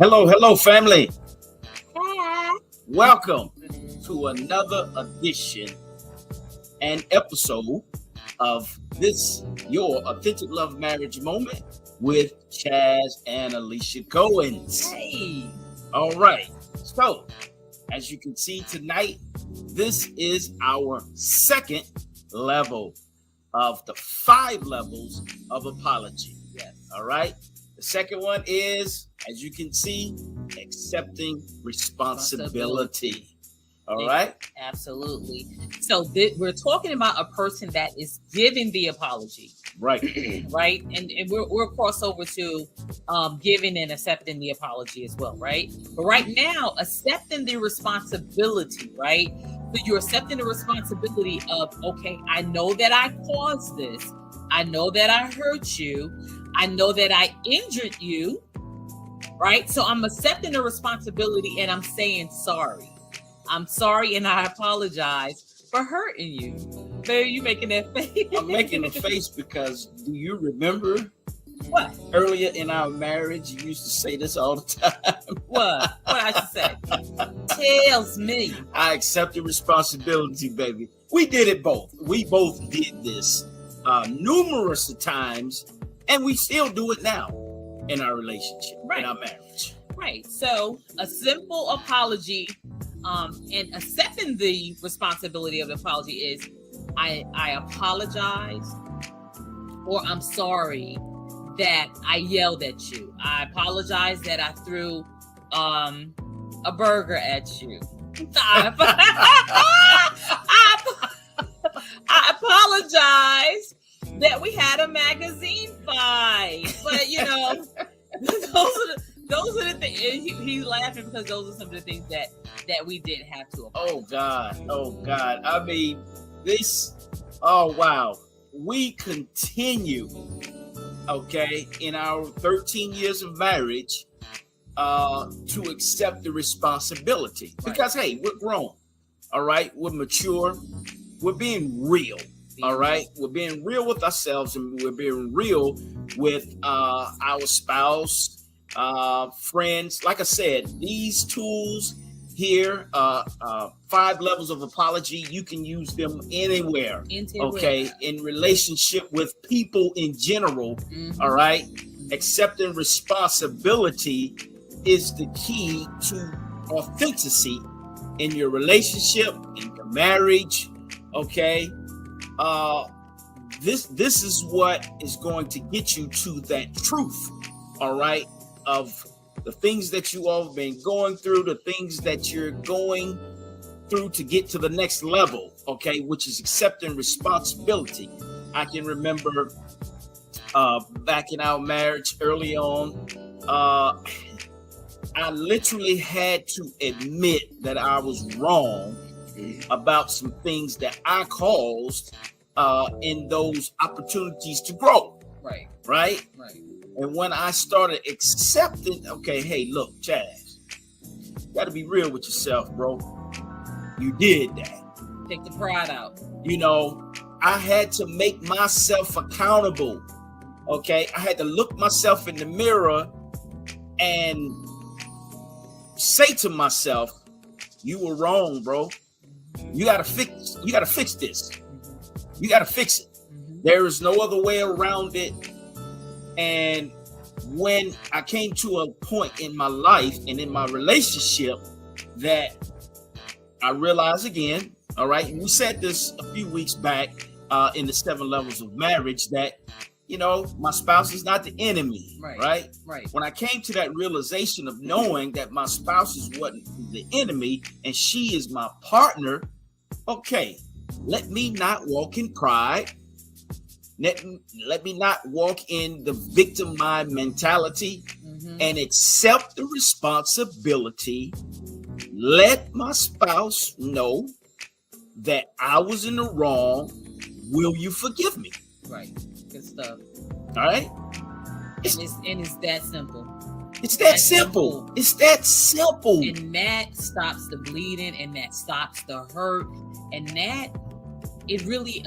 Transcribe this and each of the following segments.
Hello, family. Hi. Welcome to another edition and episode of this Your Authentic Love Marriage Moment with Chaz and Alicia Goins. Hey. All right. So, as you can see tonight, this is our second level of the 5 levels of apology. Yes. All right. The second one is, as you can see, accepting responsibility. All right. Absolutely. So we're talking about a person that is giving the apology. Right. Right. And we'll cross over to giving and accepting the apology as well. Right. But right now, accepting the responsibility. Right. So you're accepting the responsibility of, okay, I know that I caused this. I know that I hurt you. I know that I injured you, right? So I'm accepting the responsibility and I'm saying sorry. I'm sorry and I apologize for hurting you. Baby, you making that face? I'm making a face because do you remember what? Earlier in our marriage, you used to say this all the time. What? What I should say? Tells me. I accept the responsibility, baby. We did it both. We both did this numerous times. And we still do it now in our relationship, in our marriage. Right. So a simple apology and accepting the responsibility of the apology is I apologize, or I'm sorry that I yelled at you. I apologize that I threw a burger at you. I apologize that we had a magazine fight, but those are the things. He's laughing because those are some of the things that we did have to apologize. Oh God! I mean, this. Oh wow! We continue, okay, in our 13 years of marriage, to accept the responsibility because hey, we're grown. All right, we're mature. We're being real. All right, we're being real with ourselves and we're being real with our spouse, friends. Like I said, these tools here, 5 levels of apology, you can use them anywhere. Okay, in relationship with people in general. All right, accepting responsibility is the key to authenticity in your relationship, in your marriage. Okay. This is what is going to get you to that truth, all right, of the things that you all have been going through, the things that you're going through to get to the next level, okay, which is accepting responsibility. I can remember back in our marriage early on, I literally had to admit that I was wrong about some things that I caused in those opportunities to grow. Right. And when I started accepting, okay, hey, look, Chaz, you got to be real with yourself, bro. You did that. Take the pride out. I had to make myself accountable. Okay, I had to look myself in the mirror and say to myself, you were wrong, bro. You gotta fix this. You gotta fix it. There is no other way around it. And when I came to a point in my life and in my relationship that I realized again, all right, and we said this a few weeks back in the 7 levels of marriage, that my spouse is not the enemy, right? When I came to that realization of knowing that my spouse is what the enemy and she is my partner, okay, let me not walk in pride. Let me not walk in the victim mind mentality and accept the responsibility. Let my spouse know that I was in the wrong. Will you forgive me? Right. Good stuff. All right. It's that simple. It's that simple. It's that simple. And that stops the bleeding, and that stops the hurt, and that it really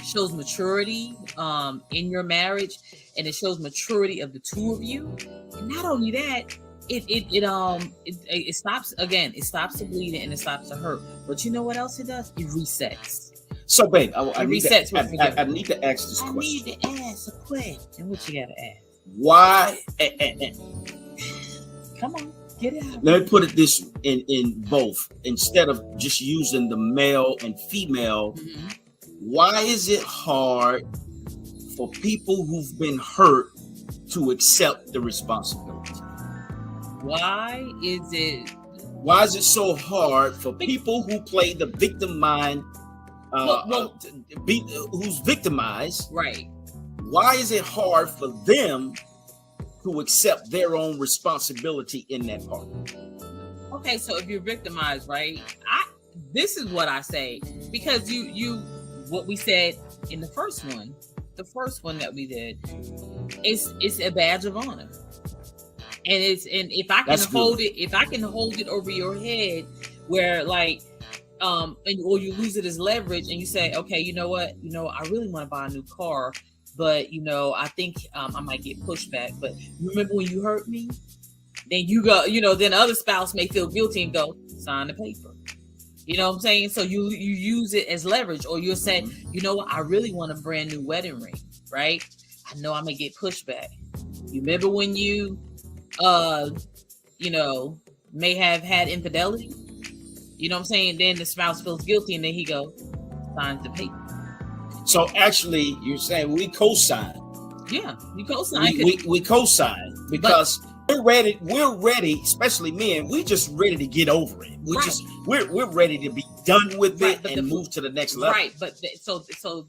shows maturity in your marriage, and it shows maturity of the two of you. And not only that, it stops the bleeding and it stops the hurt. But you know what else it does? It resets. So, babe, I need to ask this question. I need to ask a question. And what you gotta ask? Why? Come on, get it out. Let me put it this in both. Instead of just using the male and female, why is it hard for people who've been hurt to accept the responsibility? Why is it so hard for people who play the victim mind, who's victimized? Right. Why is it hard for them to accept their own responsibility in that part? Okay, so if you're victimized, right? This is what I say, because you what we said in the first one that we did, it's a badge of honor. And if I can hold it over your head, where like or you lose it as leverage, and you say, okay, you know what, I really want to buy a new car, but I think I might get pushback. But you remember when you hurt me? Then you go, then the other spouse may feel guilty and go, sign the paper. You know what I'm saying? So you use it as leverage, or you'll say, you know what, I really want a brand new wedding ring, right? I know I may get pushback. You remember when you may have had infidelity? You know what I'm saying? Then the spouse feels guilty, and then he goes, signs the paper. So actually, you're saying we co-sign. Yeah, you co-sign. We co-sign because we're ready, especially men. We're just ready to get over it. We're ready to be done with it and move to the next level. Right, but so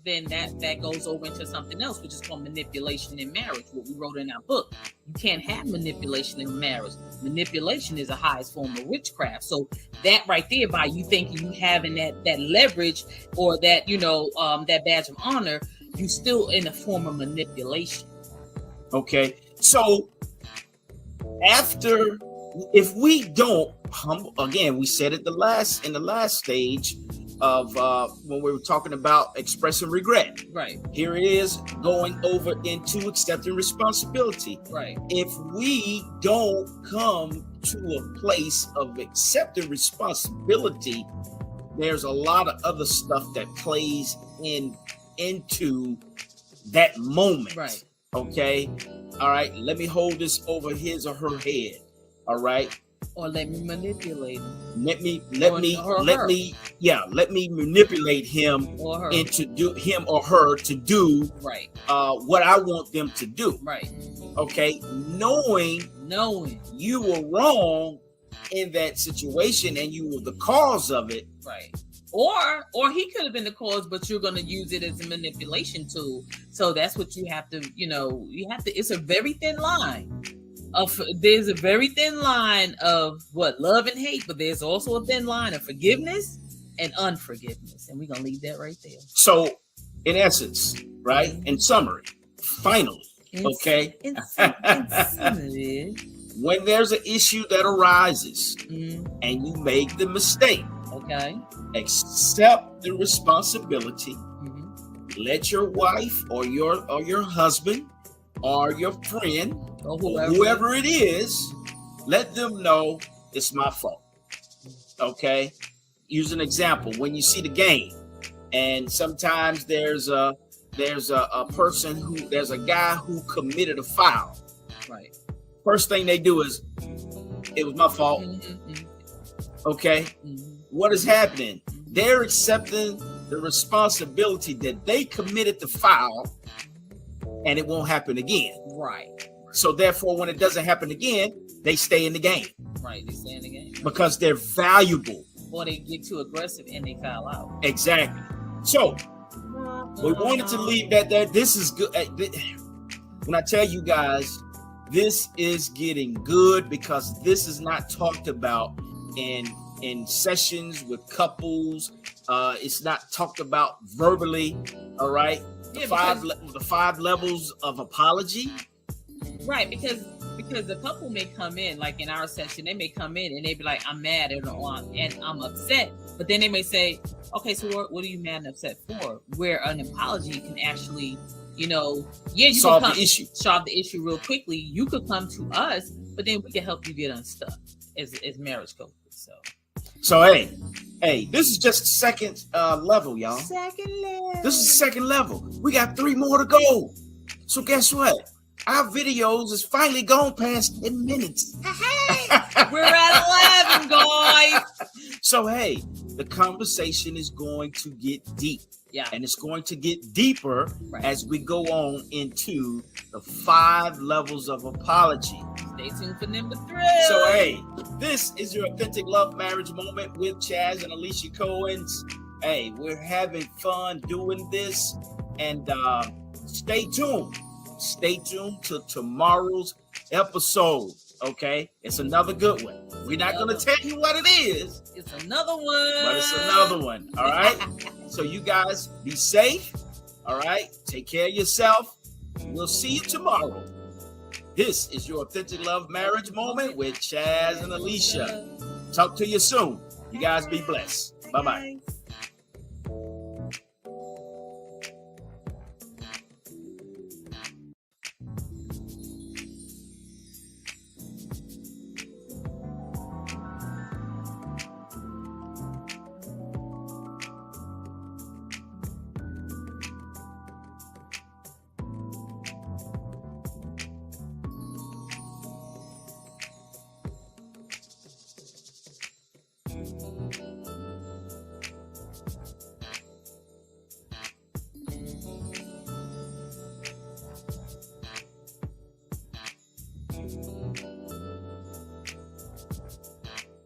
then that goes over into something else, which is called manipulation in marriage. What we wrote in our book. You can't have manipulation in marriage. Manipulation is the highest form of witchcraft. So that right there, by you thinking you having that leverage or that that badge of honor, you still in a form of manipulation. Okay, so if we don't humble, again, we said it in the last stage of when we were talking about expressing regret. Right. Here it is going over into accepting responsibility. Right. If we don't come to a place of accepting responsibility, there's a lot of other stuff that plays into that moment. Right. Okay. All right. Let me hold this over his or her head. All right. Or let me manipulate him. Let me manipulate him into him or her to do what I want them to do. Right. Okay. Knowing you were wrong in that situation and you were the cause of it. Right. Or he could have been the cause, but you're going to use it as a manipulation tool. So that's what you have to, it's a very thin line. There's a very thin line of love and hate, but there's also a thin line of forgiveness and unforgiveness. And we're going to leave that right there. So in essence, right? In summary, finally, okay. In summary, when there's an issue that arises and you make the mistake, okay, accept the responsibility let your wife or your husband or your friend or or whoever it is, let them know it's my fault. Okay? Use an example. When you see the game, and sometimes there's a person there's a guy who committed a foul. Right. First thing they do is, it was my fault. Okay? What is happening? They're accepting the responsibility that they committed the foul, and it won't happen again. Right. So therefore, when it doesn't happen again, they stay in the game. Right, they stay in the game. Because they're valuable. Or they get too aggressive and they foul out. Exactly. So we wanted to leave that there. This is good. When I tell you guys, this is getting good, because this is not talked about in sessions with couples. It's not talked about verbally. All right. The five levels of apology. Right, because the couple may come in, like in our session, they may come in and they be like, I'm mad and I'm upset. But then they may say, okay, so what are you mad and upset for? Where an apology can actually, you solve the issue. Solve the issue real quickly. You could come to us, but then we can help you get unstuck as marriage coaches. So hey, this is just second level, y'all. Second level. This is second level. We got 3 more to go. So guess what? Our videos is finally gone past 10 minutes. We're at 11, guys. So hey, the conversation is going to get deep. Yeah. And it's going to get deeper as we go on into the 5 levels of apology. Stay tuned for number 3. So hey, this is your Authentic Love Marriage Moment with Chaz and Alicia Cohens. Hey, we're having fun doing this, and stay tuned. Stay tuned to tomorrow's episode. Okay, it's another good one. We're not going to tell you what it is. It's another one. But it's another one. All right. So you guys be safe. All right. Take care of yourself. We'll see you tomorrow. This is your Authentic Love Marriage Moment with Chaz and Alicia. Talk to you soon. You guys be blessed. Bye-bye.